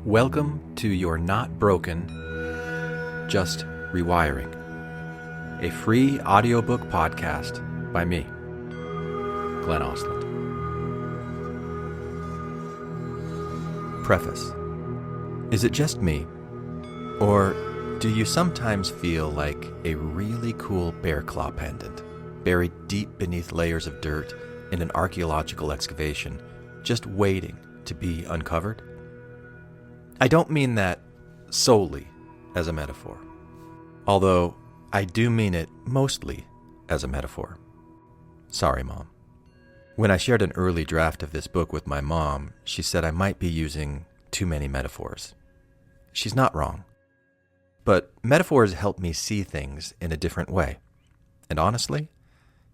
Welcome to You're Not Broken, Just Rewiring, a free audiobook podcast by me, Glenn Osland. Preface. Is it just me, or do you sometimes feel like a really cool bear claw pendant, buried deep beneath layers of dirt in an archaeological excavation, just waiting to be uncovered? I don't mean that solely as a metaphor, although I do mean it mostly as a metaphor. Sorry, Mom. When I shared an early draft of this book with my mom, she said I might be using too many metaphors. She's not wrong. But metaphors help me see things in a different way. And honestly,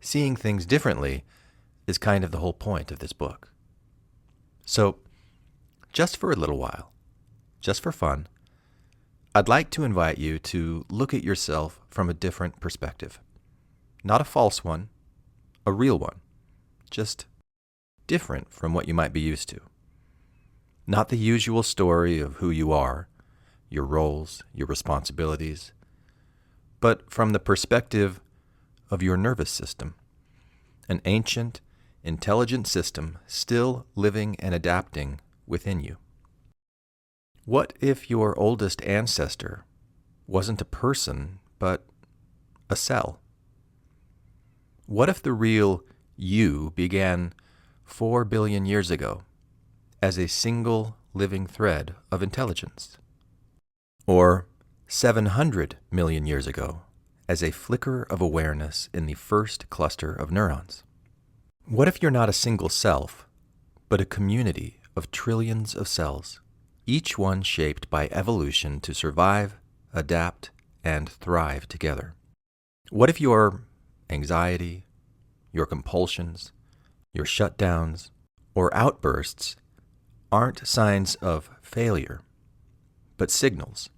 seeing things differently is kind of the whole point of this book. So, just for a little while, just for fun, I'd like to invite you to look at yourself from a different perspective. Not a false one, a real one. Just different from what you might be used to. Not the usual story of who you are, your roles, your responsibilities, but from the perspective of your nervous system, an ancient, intelligent system still living and adapting within you. What if your oldest ancestor wasn't a person, but a cell? What if the real you began 4 billion years ago as a single living thread of intelligence? Or 700 million years ago as a flicker of awareness in the first cluster of neurons? What if you're not a single self, but a community of trillions of cells, each one shaped by evolution to survive, adapt, and thrive together? What if your anxiety, your compulsions, your shutdowns, or outbursts aren't signs of failure, but signals?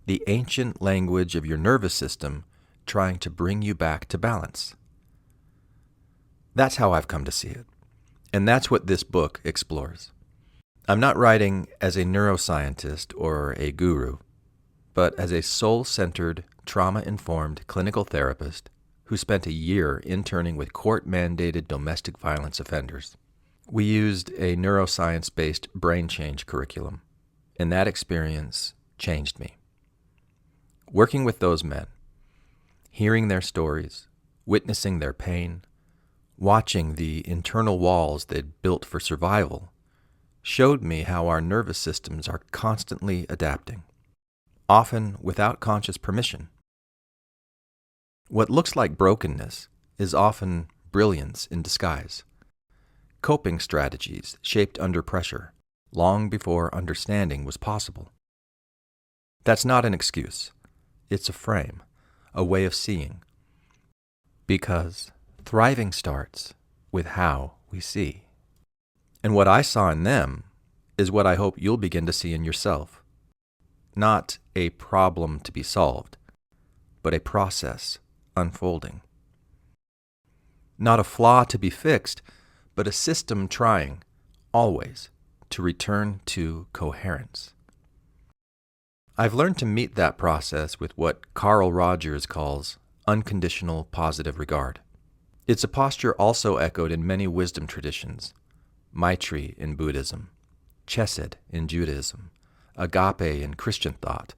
The ancient language of your nervous system trying to bring you back to balance. That's how I've come to see it, and that's what this book explores. I'm not writing as a neuroscientist or a guru, but as a soul-centered, trauma-informed clinical therapist who spent a year interning with court-mandated domestic violence offenders. We used a neuroscience-based brain change curriculum, and that experience changed me. Working with those men, hearing their stories, witnessing their pain, watching the internal walls they'd built for survival, showed me how our nervous systems are constantly adapting, often without conscious permission. What looks like brokenness is often brilliance in disguise, coping strategies shaped under pressure, long before understanding was possible. That's not an excuse. It's a frame, a way of seeing. Because thriving starts with how we see. And what I saw in them is what I hope you'll begin to see in yourself. Not a problem to be solved, but a process unfolding. Not a flaw to be fixed, but a system trying, always, to return to coherence. I've learned to meet that process with what Carl Rogers calls unconditional positive regard. It's a posture also echoed in many wisdom traditions. Maitri in Buddhism, Chesed in Judaism, Agape in Christian thought,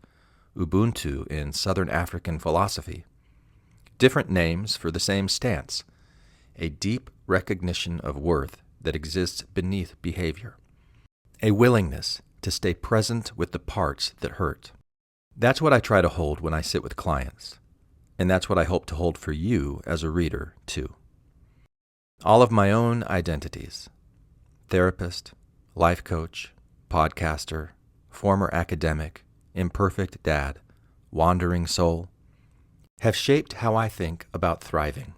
Ubuntu in Southern African philosophy. Different names for the same stance, a deep recognition of worth that exists beneath behavior, a willingness to stay present with the parts that hurt. That's what I try to hold when I sit with clients, and that's what I hope to hold for you as a reader, too. All of my own identities, therapist, life coach, podcaster, former academic, imperfect dad, wandering soul, have shaped how I think about thriving.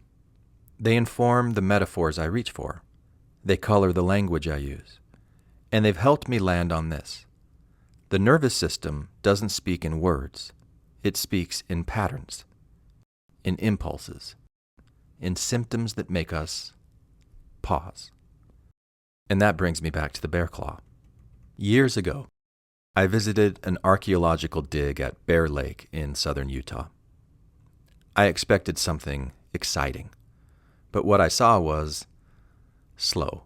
They inform the metaphors I reach for. They color the language I use. And they've helped me land on this. The nervous system doesn't speak in words. It speaks in patterns, in impulses, in symptoms that make us pause. And that brings me back to the bear claw. Years ago, I visited an archaeological dig at Bear Lake in southern Utah. I expected something exciting, but what I saw was slow,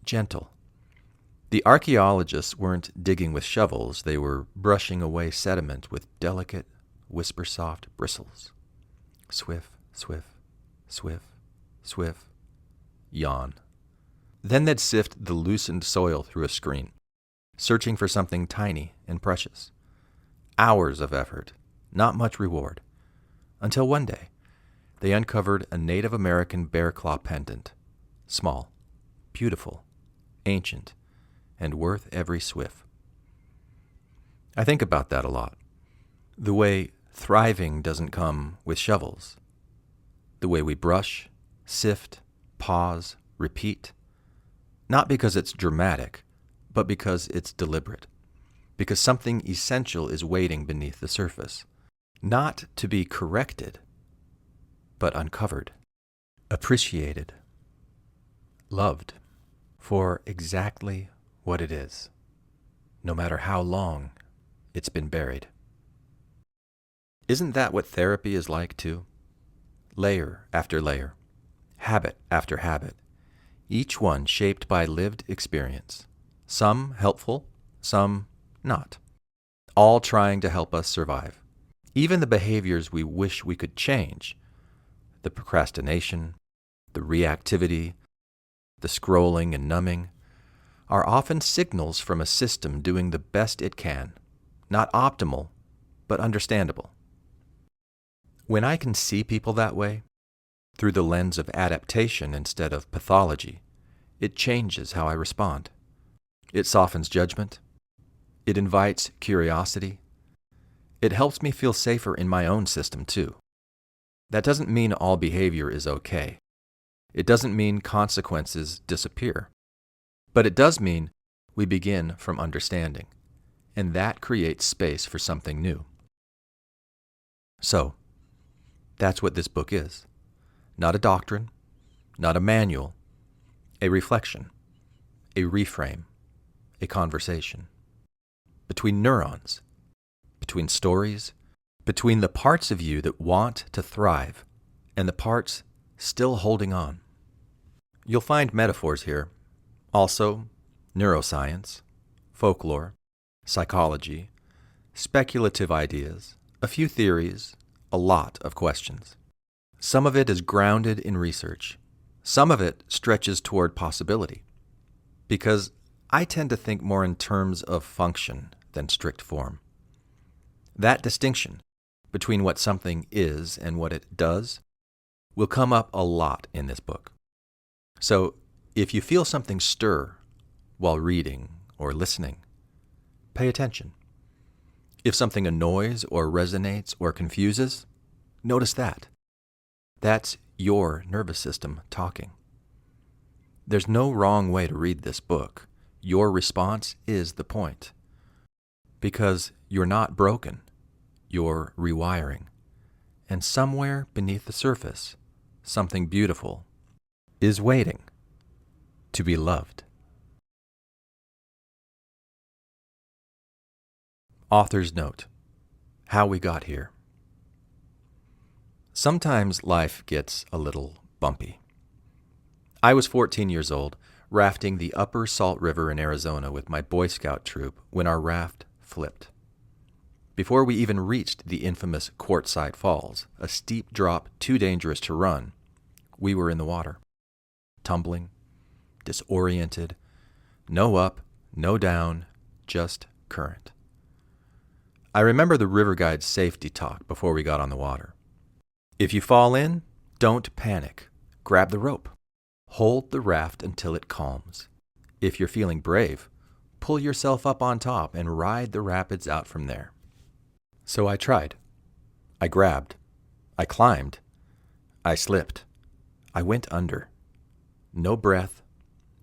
gentle. The archaeologists weren't digging with shovels, they were brushing away sediment with delicate, whisper-soft bristles. Swift, swift, swift, swift, yawn. Then they'd sift the loosened soil through a screen, searching for something tiny and precious. Hours of effort, not much reward, until one day they uncovered a Native American bear claw pendant, small, beautiful, ancient, and worth every swift. I think about that a lot. The way thriving doesn't come with shovels. The way we brush, sift, pause, repeat. Not because it's dramatic, but because it's deliberate. Because something essential is waiting beneath the surface. Not to be corrected, but uncovered, appreciated, loved for exactly what it is, no matter how long it's been buried. Isn't that what therapy is like too? Layer after layer, habit after habit, each one shaped by lived experience, some helpful, some not, all trying to help us survive. Even the behaviors we wish we could change, the procrastination, the reactivity, the scrolling and numbing, are often signals from a system doing the best it can, not optimal, but understandable. When I can see people that way, through the lens of adaptation instead of pathology, it changes how I respond. It softens judgment. It invites curiosity. It helps me feel safer in my own system too. That doesn't mean all behavior is okay. It doesn't mean consequences disappear. But it does mean we begin from understanding, and that creates space for something new. So, that's what this book is. Not a doctrine, not a manual, a reflection, a reframe, a conversation. Between neurons, between stories, between the parts of you that want to thrive and the parts still holding on. You'll find metaphors here. Also, neuroscience, folklore, psychology, speculative ideas, a few theories, a lot of questions. Some of it is grounded in research. Some of it stretches toward possibility. Because I tend to think more in terms of function than strict form. That distinction between what something is and what it does will come up a lot in this book. So, if you feel something stir while reading or listening, pay attention. If something annoys or resonates or confuses, notice that. That's your nervous system talking. There's no wrong way to read this book. Your response is the point. Because you're not broken, you're rewiring. And somewhere beneath the surface, something beautiful is waiting to be loved. Author's note: how we got here. Sometimes life gets a little bumpy. I was 14 years old, rafting the Upper Salt River in Arizona with my Boy Scout troop when our raft flipped. Before we even reached the infamous Quartzsite Falls, a steep drop too dangerous to run, we were in the water, tumbling, disoriented, no up, no down, just current. I remember the river guide's safety talk before we got on the water. If you fall in, don't panic. Grab the rope. Hold the raft until it calms. If you're feeling brave, pull yourself up on top and ride the rapids out from there. So I tried. I grabbed. I climbed. I slipped. I went under. No breath,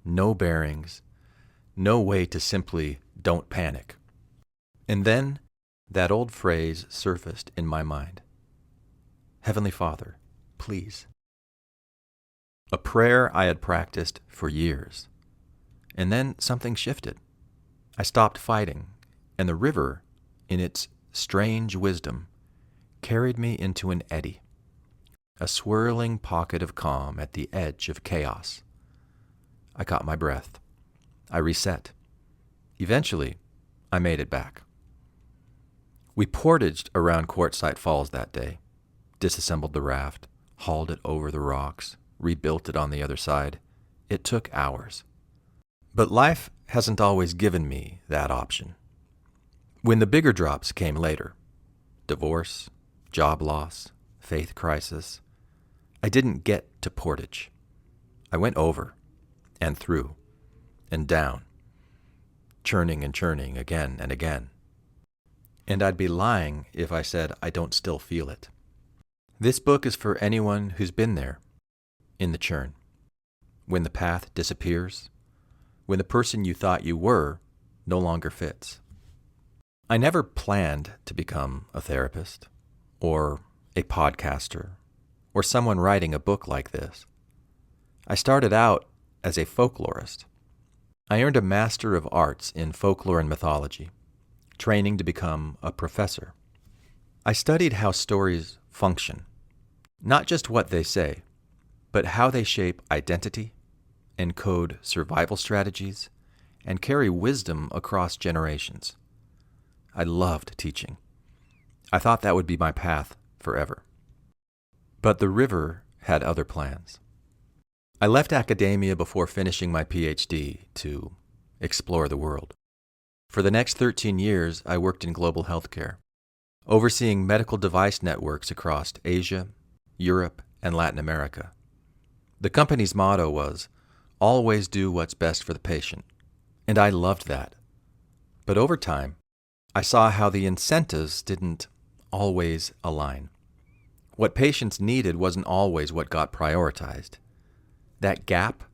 no bearings, no way to simply don't panic. And then that old phrase surfaced in my mind. Heavenly Father, please. A prayer I had practiced for years. And then something shifted. I stopped fighting, and the river, in its strange wisdom, carried me into an eddy, a swirling pocket of calm at the edge of chaos. I caught my breath. I reset. Eventually, I made it back. We portaged around Quartzsite Falls that day, disassembled the raft, hauled it over the rocks, rebuilt it on the other side. It took hours. But life hasn't always given me that option. When the bigger drops came later, divorce, job loss, faith crisis, I didn't get to portage. I went over and through and down, churning and churning again and again. And I'd be lying if I said I don't still feel it. This book is for anyone who's been there, in the churn, when the path disappears, when the person you thought you were no longer fits. I never planned to become a therapist, or a podcaster, or someone writing a book like this. I started out as a folklorist. I earned a Master of Arts in Folklore and Mythology, training to become a professor. I studied how stories function, not just what they say, but how they shape identity, encode survival strategies, and carry wisdom across generations. I loved teaching. I thought that would be my path forever. But the river had other plans. I left academia before finishing my PhD to explore the world. For the next 13 years, I worked in global healthcare, overseeing medical device networks across Asia, Europe, and Latin America. The company's motto was, "Always do what's best for the patient," and I loved that. But over time, I saw how the incentives didn't always align. What patients needed wasn't always what got prioritized. That gap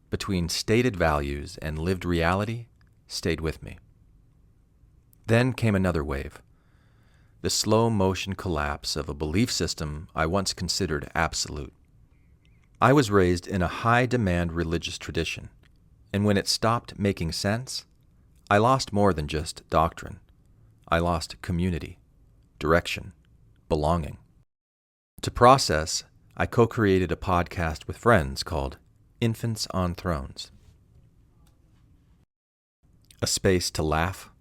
between stated values and lived reality stayed with me. Then came another wave, the slow motion collapse of a belief system I once considered absolute. I was raised in a high-demand religious tradition, and when it stopped making sense, I lost more than just doctrine. I lost community, direction, belonging. To process, I co-created a podcast with friends called Infants on Thrones. A space to laugh,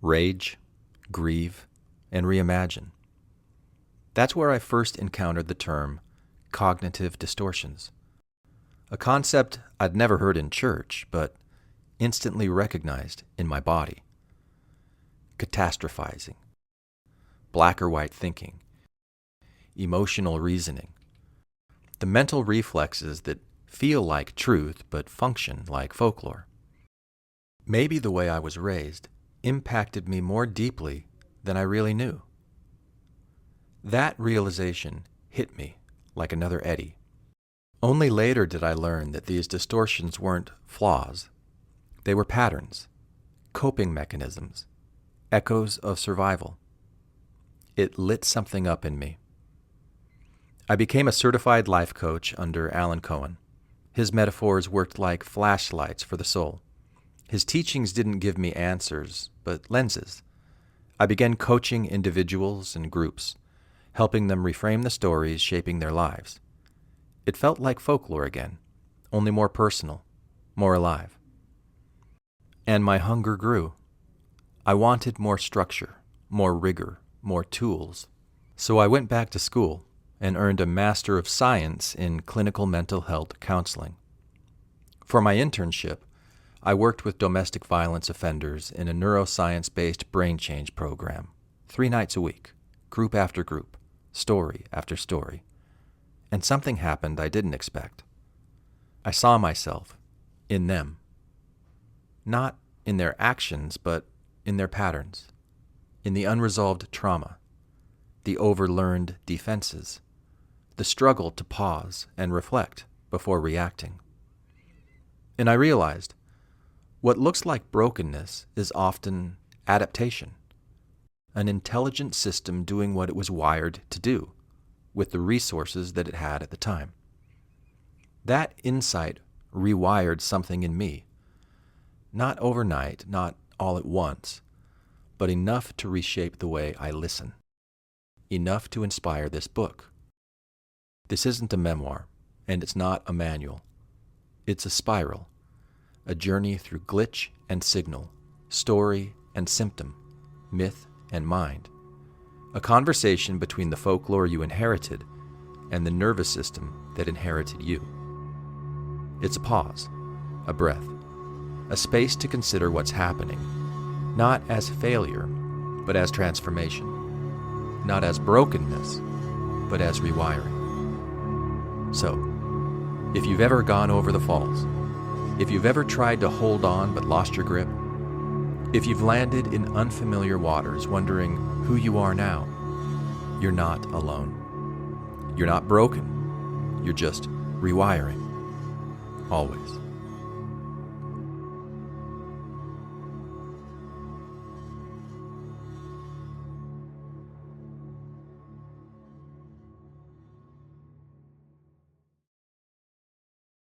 rage, grieve, and reimagine. That's where I first encountered the term cognitive distortions, a concept I'd never heard in church, but instantly recognized in my body. Catastrophizing, black or white thinking, emotional reasoning, the mental reflexes that feel like truth but function like folklore. Maybe the way I was raised impacted me more deeply than I really knew. That realization hit me like another eddy. Only later did I learn that these distortions weren't flaws. They were patterns, coping mechanisms, echoes of survival. It lit something up in me. I became a certified life coach under Alan Cohen. His metaphors worked like flashlights for the soul. His teachings didn't give me answers, but lenses. I began coaching individuals and groups, helping them reframe the stories shaping their lives. It felt like folklore again, only more personal, more alive. And my hunger grew. I wanted more structure, more rigor, more tools. So I went back to school and earned a Master of Science in Clinical Mental Health Counseling. For my internship, I worked with domestic violence offenders in a neuroscience-based brain change program, 3 nights a week, group after group, story after story. And something happened I didn't expect. I saw myself in them. Not in their actions, but in their patterns, in the unresolved trauma, the overlearned defenses, the struggle to pause and reflect before reacting. And I realized what looks like brokenness is often adaptation, an intelligent system doing what it was wired to do with the resources that it had at the time. That insight rewired something in me, not overnight, not all at once, but enough to reshape the way I listen. Enough to inspire this book. This isn't a memoir, and it's not a manual. It's a spiral, a journey through glitch and signal, story and symptom, myth and mind. A conversation between the folklore you inherited and the nervous system that inherited you. It's a pause, a breath, a space to consider what's happening, not as failure, but as transformation, not as brokenness, but as rewiring. So, if you've ever gone over the falls, if you've ever tried to hold on but lost your grip, if you've landed in unfamiliar waters wondering who you are now, you're not alone. You're not broken. You're just rewiring. Always.